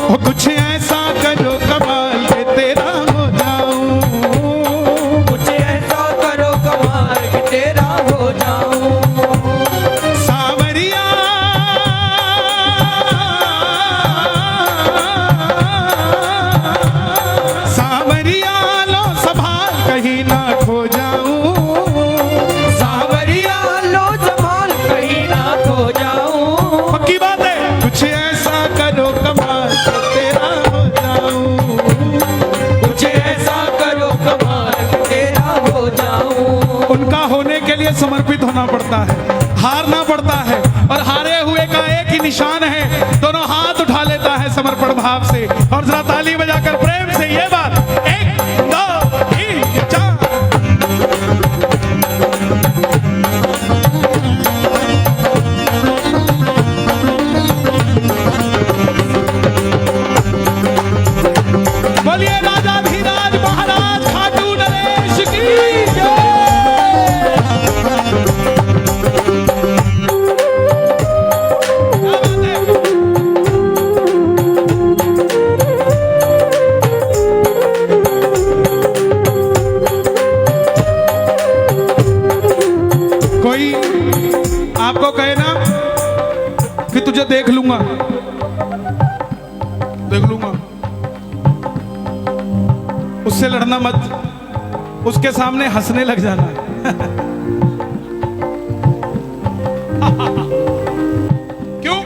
कुछ ऐसा करो कमाल के तेरा हो जाऊं, कुछ ऐसा करो कमाल के तेरा हो जाऊं। सावरिया सावरिया लो संभाल कहीं ना खो जाऊं, सावरिया लो संभाल कहीं ना खो जाऊं। पक्की बात है। कुछ ऐसा करो कमाल के तेरा हो जाऊं, कुछ ऐसा करो कमाल के तेरा हो जाऊं। उनका होने के लिए समर्पित होना पड़ता है, हारना पड़ता है, और हारे हुए का एक ही निशान है, दोनों हाथ उठा लेता है समर्पण भाव से। और जरा ताली बजाकर प्रेम से ये बात, 1 2 3 4। बोलिए राजा धीराज महाराज खाटू नरेश की जय। कोई आपको कहे ना कि तुझे देख लूंगा, देख लूंगा, उससे लड़ना मत, उसके सामने हंसने लग जाना। क्यों?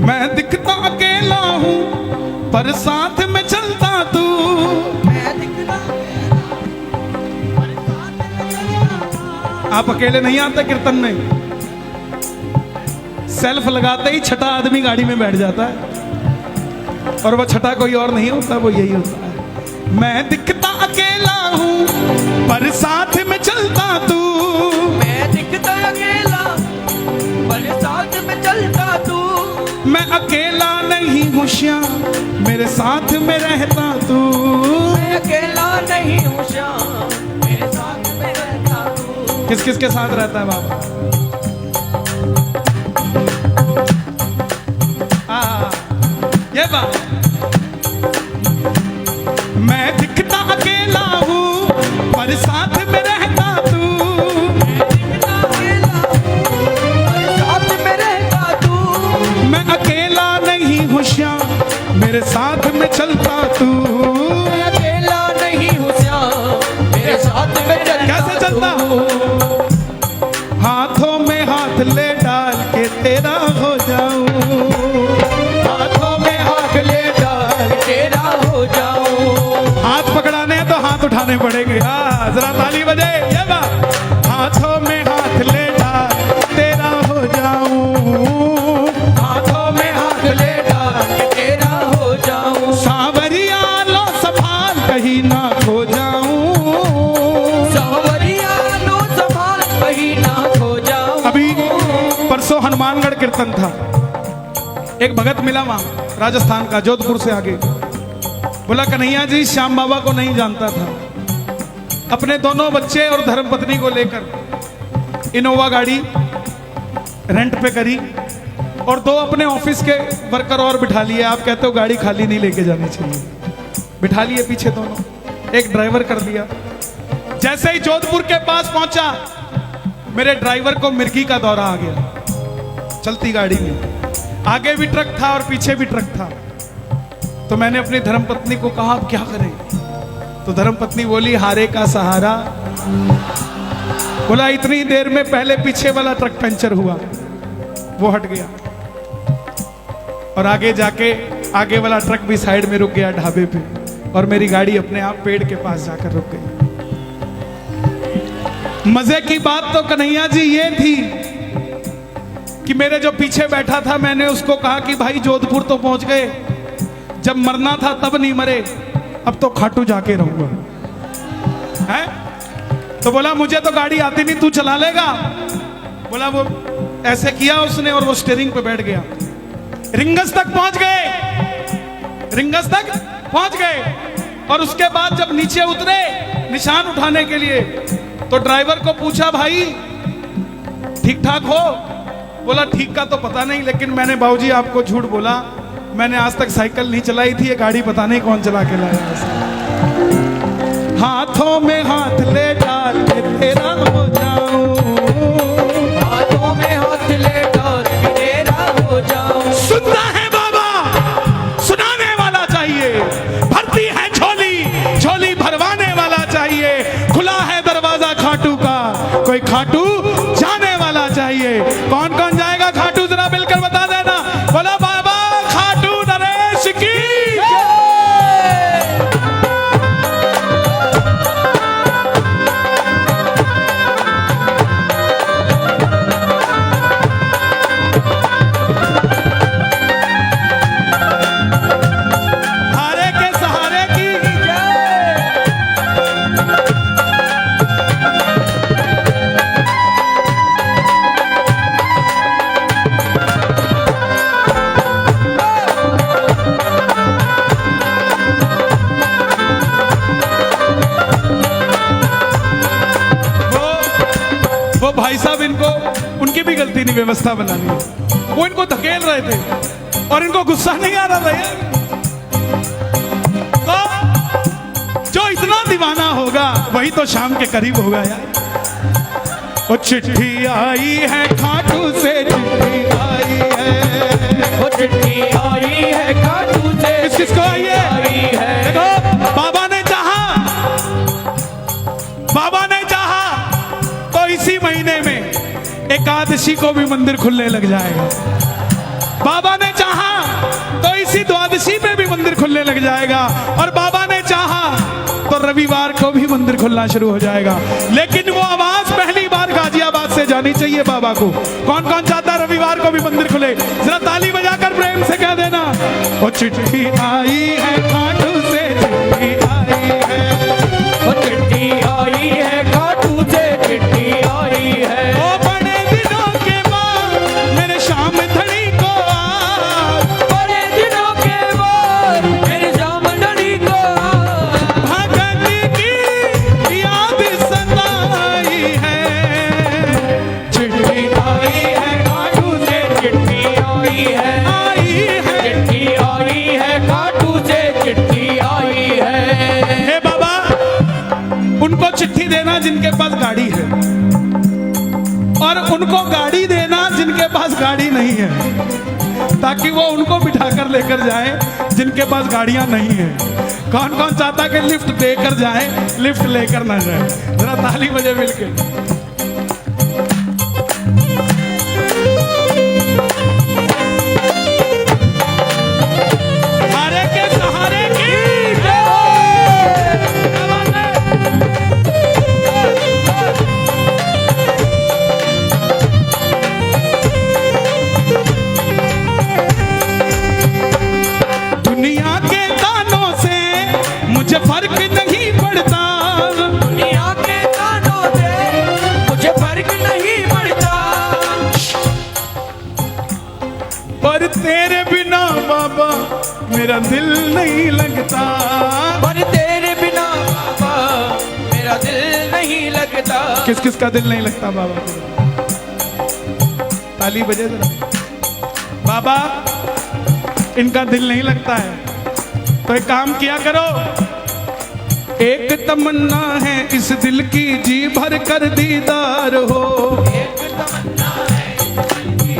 मैं दिखता अकेला हूं पर साथ में चलता तू, आप अकेले नहीं आते कीर्तन में, सेल्फ लगाते ही छठा आदमी गाड़ी में बैठ जाता है, और वह छठा कोई और नहीं होता, वो यही होता है। मैं दिखता अकेला हूं पर साथ में चलता तू, मैं दिखता अकेला पर साथ में चलता तू। मैं अकेला नहीं हूँ श्याम मेरे साथ में रहता तू, मैं अकेला नहीं हूँ श्याम मेरे साथ में रहता तू। किस किस के साथ रहता है बाबा? ये बात, मैं दिखता अकेला हूँ पर साथ में रहता तू, मैं दिखता अकेला पर साथ में रहता तू। मैं अकेला नहीं हूँ श्याम मेरे साथ में चलता तू। मैं अकेला नहीं हूँ श्याम मेरे साथ में चलता। कैसे चलता हूँ? हाथों में हाथ ले डाल के तेरा हो जाऊं, हाथों में हाथ ले डाल तेरा हो जाऊं। हाथ पकड़ाने हैं तो हाथ उठाने पड़ेंगे। हाँ जरा ताली बजे ये बात। हाथों में हाथ ले डाल तेरा हो जाऊं, हाथों में हाथ ले डाल तेरा हो जाऊं। सावरिया लो संभाल कहीं ना खो जाऊं, सावरिया लो संभाल कहीं ना खो जाऊं। अभी परसों हनुमानगढ़ कीर्तन था, एक भगत मिला वहां राजस्थान का, जोधपुर से आगे। बोला कन्हैया जी श्याम बाबा को नहीं जानता था, अपने दोनों बच्चे और धर्मपत्नी को लेकर इनोवा गाड़ी रेंट पे करी, और 2 अपने ऑफिस के वर्कर और बिठा लिए। आप कहते हो गाड़ी खाली नहीं लेके जानी चाहिए, बिठा लिए पीछे दोनों, एक ड्राइवर कर दिया। जैसे ही जोधपुर के पास पहुंचा, मेरे ड्राइवर को मिर्गी का दौरा आ गया चलती गाड़ी में, आगे भी ट्रक था और पीछे भी ट्रक था। तो मैंने अपनी धर्मपत्नी को कहा अब क्या करें? तो धर्मपत्नी बोली हारे का सहारा। बोला इतनी देर में पहले पीछे वाला ट्रक पंचर हुआ, वो हट गया, और आगे जाके आगे वाला ट्रक भी साइड में रुक गया ढाबे पे, और मेरी गाड़ी अपने आप पेड़ के पास जाकर रुक गई। मजे की बात तो कन्हैया जी ये थी कि मेरे जो पीछे बैठा था, मैंने उसको कहा कि भाई जोधपुर तो पहुंच गए, जब मरना था तब नहीं मरे, अब तो खाटू जाके रहूंगा है। तो बोला मुझे तो गाड़ी आती नहीं, तू चला लेगा? बोला वो ऐसे किया उसने, और वो स्टीयरिंग पे बैठ गया। रिंगस तक पहुंच गए, रिंगस तक पहुंच गए, और उसके बाद जब नीचे उतरे निशान उठाने के लिए, तो ड्राइवर को पूछा भाई ठीक ठाक हो? बोला ठीक का तो पता नहीं, लेकिन मैंने बाबूजी आपको झूठ बोला, मैंने आज तक साइकिल नहीं चलाई थी, ये गाड़ी पता नहीं कौन चला के लाया ऐसा। हाथों में हाथ ले डाल के तेरा हो जाऊं, हाथों में हाथ ले डाल के तेरा हो जाऊं। सुनता है बाबा, सुनाने वाला चाहिए, भरती है झोली, झोली भरवाने वाला चाहिए, खुला है दरवाजा खाटू का, कोई खाटू जाने वाला चाहिए। कौन कौन जाएगा खाटू, जरा मिलकर बता देना। बोला बाबा खाटू नरेश की जय। हारे के सहारे की जय। वो भाई साहब इनको, उनकी भी गलती नहीं व्यवस्था बनानी, वो इनको धकेल रहे थे और इनको गुस्सा नहीं आ रहा था यार। तो जो इतना दीवाना होगा वही तो शाम के करीब होगा यार। वो चिट्ठी आई है खाटू से, चिट्ठी आई है, वो चिट्ठी आई है खाटू से, किसको आई है? देखो बाबा ने चाहा, बाबा ने चाहा तो इसी महीने में एकादशी को भी मंदिर खुलने लग जाएगा। बाबा ने चाहा तो इसी द्वादशी में भी मंदिर खुलने लग जाएगा, और बाबा ने चाहा तो रविवार को भी मंदिर खुलना शुरू हो जाएगा। लेकिन वो आवाज पहली बार गाजियाबाद से जानी चाहिए बाबा को। कौन कौन चाहता है रविवार को भी मंदिर खुले, जरा ताली बजाकर प्रेम से कह देना। वो चिट्ठी आई है खाटू से, चिट्ठी आई है, वो चिट्ठी आई है खाटू से, चिट्ठी आई है। ओ बड़े दिनों के बाद मेरे शाम धड़ी को आ, बड़े दिनों के बाद मेरे जामनड़ी को भगत की याद सताई है। चिट्ठी आई है खाटू से, चिट्ठी आई है, चिट्ठी आई है खाटू से, चिट्ठी आई है। हे बाबा, उनको चिट्ठी देना जिनके पास गाड़ी है, और उनको गाड़ी देना जिनके पास गाड़ी नहीं है, ताकि वो उनको बिठाकर लेकर जाए जिनके पास गाड़ियां नहीं है। कौन कौन चाहता कि लिफ्ट देकर जाए, लिफ्ट लेकर ना जाए, जरा ताली बजे मिलके। हारे के सहारे की जय। क्या बात है? दुनिया के दानों से मुझे फर्क नहीं पड़ता, दुनिया के दानों से मुझे फर्क नहीं पड़ता, पर तेरे बिना बाबा मेरा दिल नहीं लगता। पर तेरे बिना बाबा मेरा दिल नहीं लगता। किस किस का दिल नहीं लगता बाबा? ताली बजे जरा। बाबा इनका दिल नहीं लगता है तो एक काम किया करो, एक तमन्ना है इस दिल की जी भर कर दीदार हो। एक तमन्ना है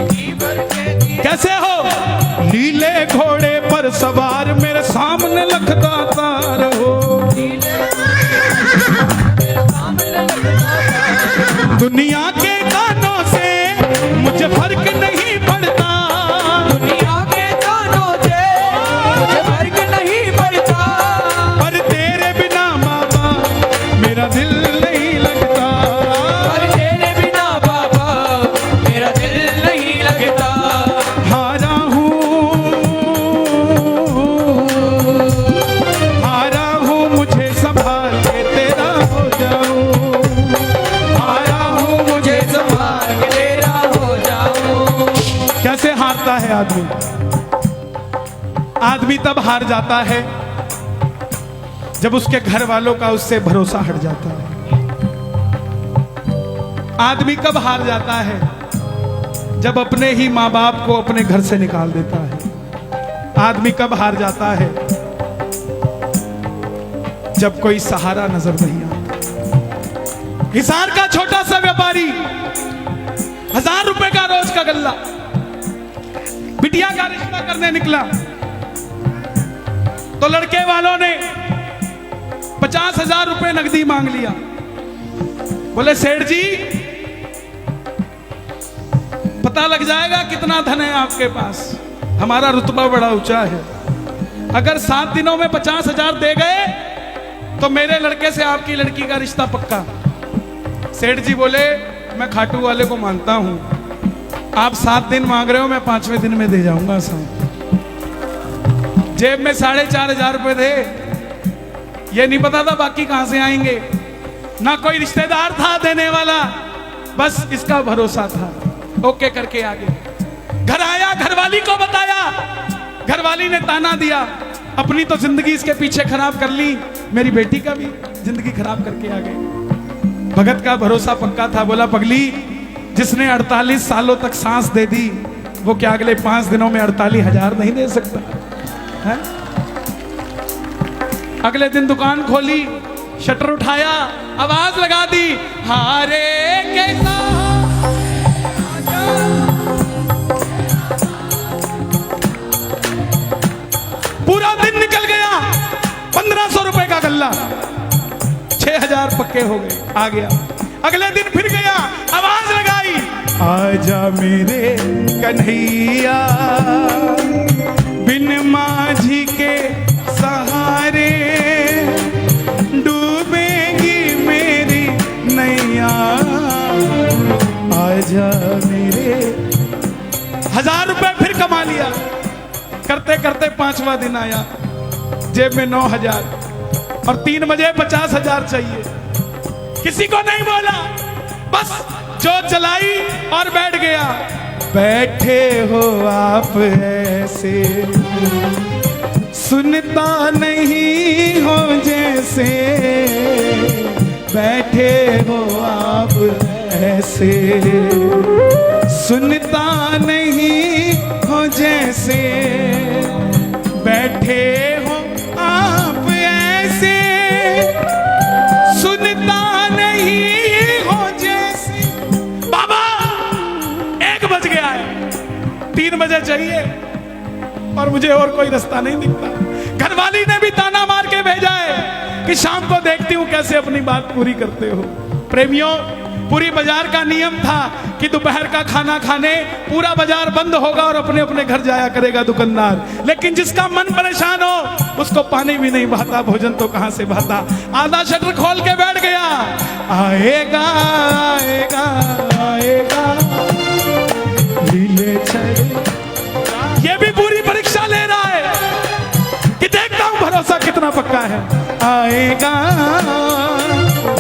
जी भर के दीदार। कैसे हो? नीले घोड़े पर सवार मेरे सामने लखता तार हो। दुनिया के गानों से मुझे फर्क नहीं पड़ता, दुनिया के दानों से मुझे फर्क नहीं पड़ता, पर तेरे बिना बाबा मेरा दिल नहीं लगता। पर तेरे बिना बाबा मेरा दिल नहीं लगता। हारा हूँ मुझे संभाल के तेरा हो जाऊं, हारा हूँ मुझे संभाल के तेरा हो जाऊं। कैसे हारता है आदमी? आदमी तब हार जाता है जब उसके घर वालों का उससे भरोसा हट जाता है। आदमी कब हार जाता है? जब अपने ही माँ बाप को अपने घर से निकाल देता है। आदमी कब हार जाता है? जब कोई सहारा नजर नहीं आता। हिसार का छोटा सा व्यापारी 1000 रुपए का रोज का गल्ला, बिटिया का रिश्ता करने निकला तो लड़के वालों ने 50,000 रुपए नकदी मांग लिया। बोले सेठ जी पता लग जाएगा कितना धन है आपके पास, हमारा रुतबा बड़ा ऊंचा है। अगर 7 दिनों में 50,000 दे गए तो मेरे लड़के से आपकी लड़की का रिश्ता पक्का। सेठ जी बोले मैं खाटू वाले को मानता हूं, आप 7 दिन मांग रहे हो, मैं 5वें दिन में दे जाऊंगा साहब। जेब में 4,500 रुपए थे, ये नहीं पता था बाकी कहां से आएंगे, ना कोई रिश्तेदार था देने वाला, बस इसका भरोसा था। ओके करके आ गए। घर आया, घरवाली को बताया, घरवाली ने ताना दिया, अपनी तो जिंदगी इसके पीछे खराब कर ली, मेरी बेटी का भी जिंदगी खराब करके आ गए। भगत का भरोसा पक्का था, बोला पगली जिसने 48 सालों तक सांस दे दी वो क्या अगले 5 दिनों में 48,000 नहीं दे सकता है? अगले दिन दुकान खोली, शटर उठाया, आवाज लगा दी, हारे कैसा पूरा दिन निकल गया। 1500 रुपए का गल्ला 6,000 पक्के हो गए, आ गया। अगले दिन फिर गया, आवाज लगाई, आजा मेरे कन्हैया बिन माझी के सहारे डूबेगी मेरी नैया, आजा मेरे। 1000 रुपए फिर कमा लिया। करते करते 5वां दिन आया, जेब में 9,000 और 3 बजे 50,000 चाहिए। किसी को नहीं बोला, बस जो चलाई और बैठ गया। बैठे हो आप ऐसे, सुनता नहीं हो जैसे, बैठे हो आप ऐसे, सुनता नहीं हो जैसे, बैठे हो आप ऐसे, सुनता नहीं हो जैसे। बाबा 1 बज गया है, 3 बजे चाहिए और मुझे और कोई रास्ता नहीं दिखता। घरवाली ने भी ताना मार के भेजा है कि शाम को देखती हूं कैसे अपनी बात पूरी करते हो। प्रेमियों, पूरी बाजार का नियम था कि दोपहर का खाना खाने पूरा बाजार बंद होगा और अपने अपने घर जाया करेगा दुकानदार। लेकिन जिसका मन परेशान हो उसको पानी भी नहीं बहाता, भोजन तो कहां से बहाता। आधा शटर खोल के बैठ गया, आएगा आएगा आएगा लीले छड़े। ये भी पूरी परीक्षा ले रहा है कि देखता हूं भरोसा कितना पक्का है। आएगा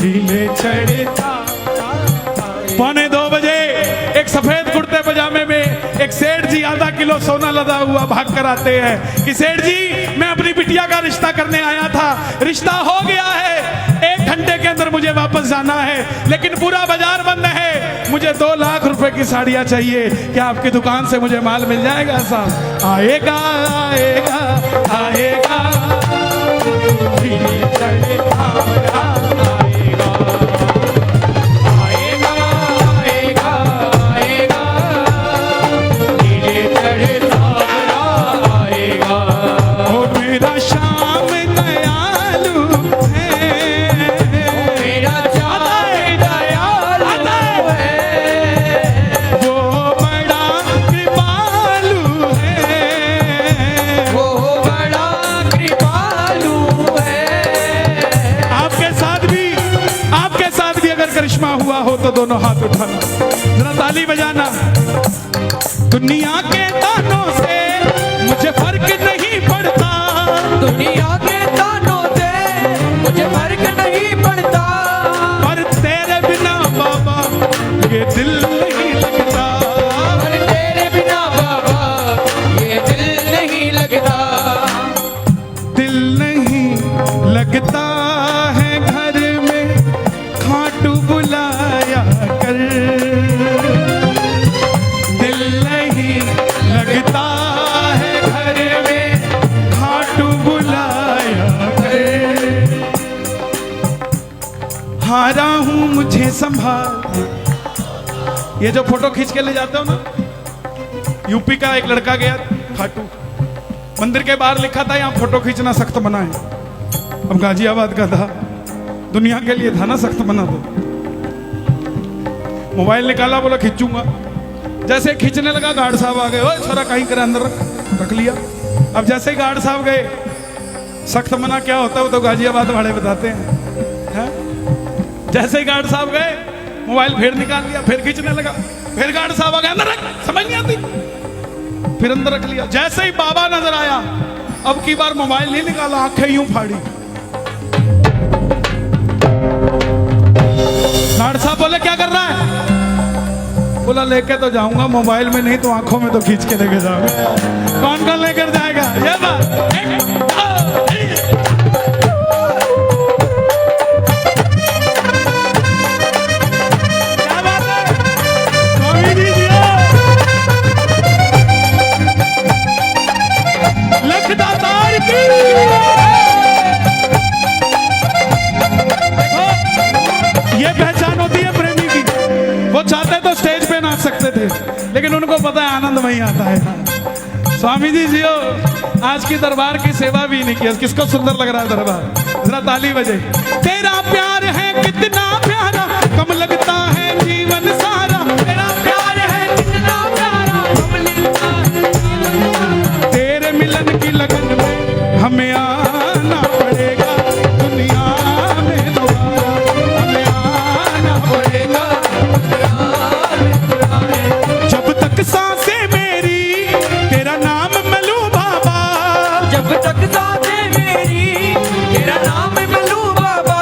लीले छड़े। 2:45 बजे एक सफेद कुर्ते पजामे में एक सेठ जी आधा किलो सोना लदा हुआ भाग कर आते हैं कि सेठ जी मैं अपनी बिटिया का रिश्ता करने आया था, रिश्ता हो गया है, 1 घंटे के अंदर मुझे वापस जाना है, लेकिन पूरा बाजार बंद है, मुझे 2 लाख रुपए की साड़ियां चाहिए, क्या आपकी दुकान से मुझे माल मिल जाएगा साहब? आएगा आएगा आएगा करिश्मा हुआ हो तो दोनों हाथ उठाना, जरा ताली बजाना। दुनिया के तानों से मुझे फर्क नहीं पड़ता, दुनिया के तानों से मुझे फर्क नहीं पड़ता, पर तेरे बिना बाबा ये दिल नहीं लगता, पर तेरे बिना बाबा ये दिल नहीं लगता, दिल नहीं लगता है घर में खाटू बुलाया कर, दिल नहीं लगता है घर में रहा हूं मुझे संभाल। ये जो फोटो खींच के ले जाते हो ना, यूपी का एक लड़का गया खाटू, मंदिर के बाहर लिखा था यहाँ फोटो खींचना सख्त मना है। अब गाजियाबाद का था, दुनिया के लिए था ना सख्त मना। तो मोबाइल निकाला, बोला खींचूंगा। जैसे खींचने लगा गार्ड साहब आ गए, ओए छोरा कहीं कर अंदर रख लिया। अब जैसे ही गार्ड साहब गए, सख्त मना क्या होता है वो तो गाजियाबाद वाले बताते हैं। जैसे ही गार्ड साहब गए, मोबाइल फिर निकाल लिया, फिर खींचने लगा, फिर गार्ड साहब आ गए, अंदर रख, समझ नहीं आती, फिर अंदर रख लिया। जैसे ही बाबा नजर आया, अब की बार मोबाइल नहीं निकाला, आंखें यूं फाड़ी। गार्ड साहब बोले क्या कर रहा है? बोला लेके तो जाऊंगा मोबाइल में, नहीं तो आंखों में तो खींच के लेके जाऊंगा। कौन कौन लेकर जाएगा? ये बात क्या बात है? स्वामी जी लखदातार की। देखो ये पहचान होती है प्रेमी की। वो चाहते तो स्टेज पे नाच सकते थे, लेकिन उनको पता है आनंद वहीं आता है। स्वामी जी जियो, आज की दरबार की सेवा भी नहीं की। किसको सुंदर लग रहा है दरबार? जरा ताली बजे। तेरा प्यार है कितना प्यारा, कम लगता है जीवन सारा। तेरा प्यार है कितना प्यारा, कम लगता है जीवन सारा। तेरे मिलन की लगन में हमें आना पड़ेगा, दुनिया में दोबारा हमें आना पड़ेगा। जब तक सांसें मेरी तेरा नाम मैं लूं बाबा, जब तक सांसें मेरी तेरा नाम मैं लूं बाबा,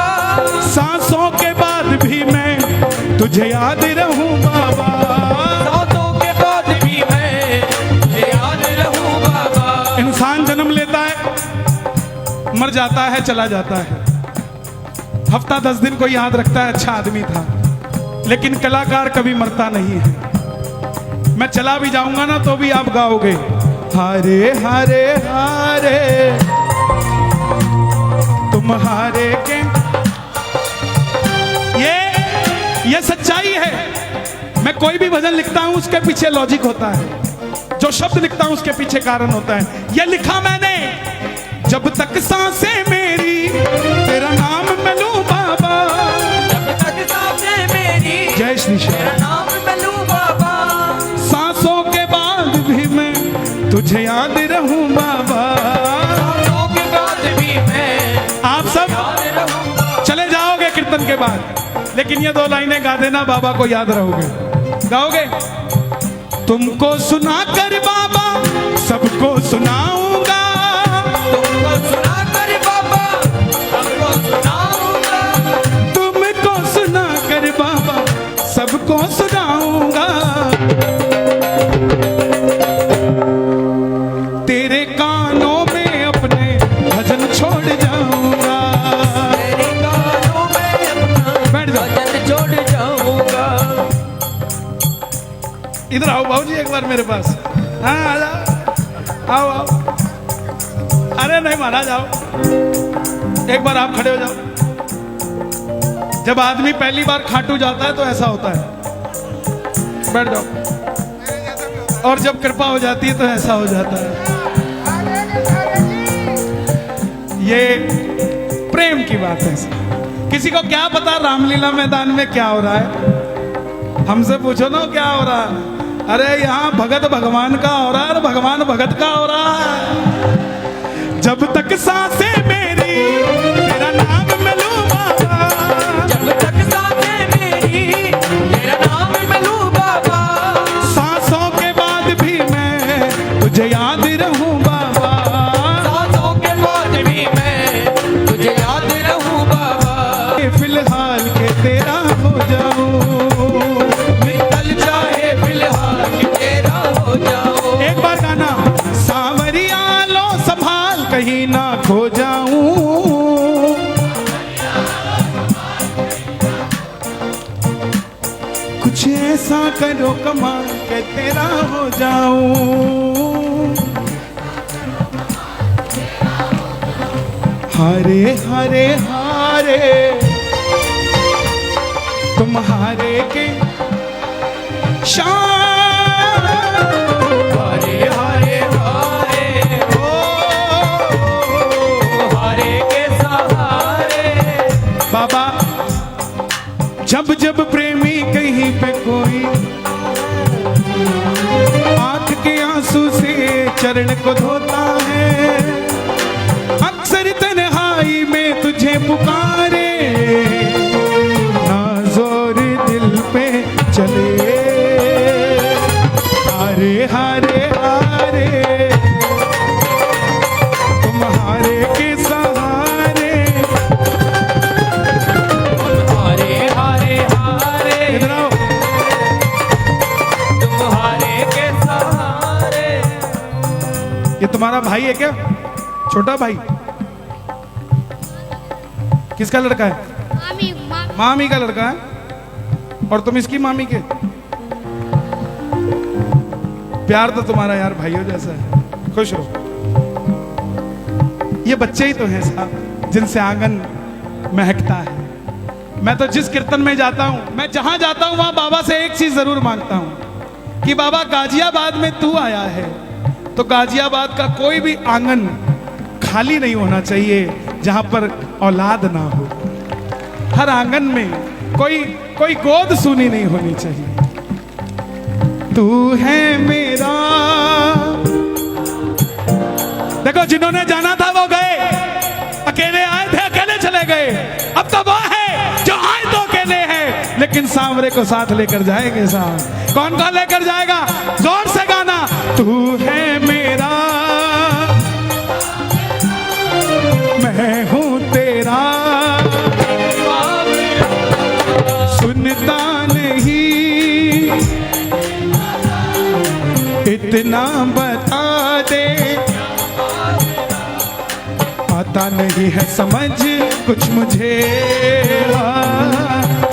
सांसों के बाद भी मैं तुझे याद रहूं बाबा। सांसों के बाद भी मैं तुझे याद रहूं बाबा। इंसान जन्म लेता है, मर जाता है, चला जाता है। हफ्ता 10 दिन को याद रखता है अच्छा आदमी था, लेकिन कलाकार कभी मरता नहीं है। मैं चला भी जाऊंगा ना तो भी आप गाओगे हारे हारे हारे तुम हारे के। ये सच्चाई है। मैं कोई भी भजन लिखता हूं उसके पीछे लॉजिक होता है, जो शब्द लिखता हूं उसके पीछे कारण होता है। ये लिखा मैंने, जब तक सांसें मेरी तेरा नाम मैं लूं बाबा, जब तक सांसें मेरी जय श्री श्याम, तेरा नाम मैं लूं बाबा, सांसों के बाद भी मैं तुझे याद रहूं बाबा। सांसों के बाद भी मैं आप सब याद रहूं बाबा। चले जाओगे कीर्तन के बाद, लेकिन ये 2 लाइनें गा देना, बाबा को याद रहोगे। गाओगे? तुमको सुना कर बाबा सबको सुनाऊंगा, तुमको सुना कर बाबा सबको सुनाऊंगा, तुमको सुना कर बाबा सबको सुनाऊंगा। तेरे कानों में अपने भजन छोड़ जाऊंगा, तेरे कानों में अपना बैठ जाओ। भजन छोड़ जाऊंगा। इधर आओ बाबूजी एक बार मेरे पास। हाँ आ जाओ, आओ आओ। अरे नहीं महाराज आओ, एक बार आप खड़े हो जाओ। जब आदमी पहली बार खाटू जाता है तो ऐसा होता है, बैठ जाओ। और जब कृपा हो जाती है तो ऐसा हो जाता है। ये प्रेम की बात है। किसी को क्या पता रामलीला मैदान में क्या हो रहा है? हमसे पूछो ना क्या हो रहा है। अरे यहाँ भगत भगवान का हो रहा है और भगवान भगत का हो रहा है। जब तक सांसें मेरी तेरा नाम मैं लूं बाबा, जब तक सांसें मेरी तेरा नाम मैं लूं बाबा, सांसों के बाद भी मैं तुझे याद रहूं बाबा, सांसों के बाद भी मैं तुझे याद रहूं बाबा। फिलहाल के तेरा हो जाऊं, निकल जाए फिलहाल कि तेरा हो जाओ। एक बार गाना, सांवरिया लो संभाल कहीं ना खो जाऊं, कुछ ऐसा करो कमाल के तेरा हो जाऊं। हारे हारे हारे तुम्हारे के शान हारे हारे हारे ओ हारे के सहारे। बाबा जब जब प्रेमी कहीं पे कोई आंख के आंसू से चरण को धोता है, अक्सर तन्हाई में तुझे पुकारे, ना जोर दिल पे चले, हारे हारे हारे तुम्हारे के सहारे। हारे हारे हारे इधर आओ। तुम्हारे के सहारे। ये तुम्हारा भाई है क्या? छोटा भाई? किसका लड़का है? मामी मामी का लड़का है। और तुम इसकी मामी के? प्यार तो तुम्हारा यार भाइयों जैसा है। खुश रहो। ये बच्चे ही तो हैं साहब जिनसे आंगन महकता है। मैं तो जिस कीर्तन में जाता हूं, मैं जहां जाता हूं वहां बाबा से एक चीज जरूर मांगता हूं कि बाबा गाजियाबाद में तू आया है तो गाजियाबाद का कोई भी आंगन खाली नहीं होना चाहिए जहां पर औलाद ना हो। हर आंगन में कोई गोद सूनी नहीं होनी चाहिए। तू है मेरा। देखो जिन्होंने जाना था वो गए, अकेले आए थे अकेले चले गए। अब तो वो है जो आए तो अकेले हैं लेकिन सांवरे को साथ लेकर जाएंगे। साहब कौन कौन लेकर जाएगा? जोर से गाना। तू है मेरा मैं हूं तेरा, सुनता नहीं इतना बता दे, आता नहीं है समझ कुछ मुझे,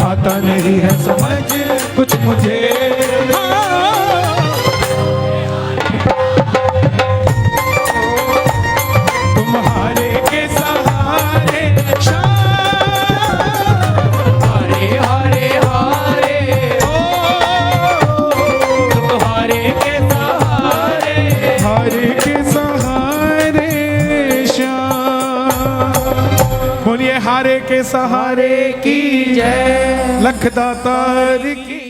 आता नहीं है समझ कुछ मुझे। तुम्हारे के सहारे हारे हारे हारे तुम्हारे के सहारे। हारे के सहारे श्याम। बोलिए हारे के सहारे की जय। लख दातार की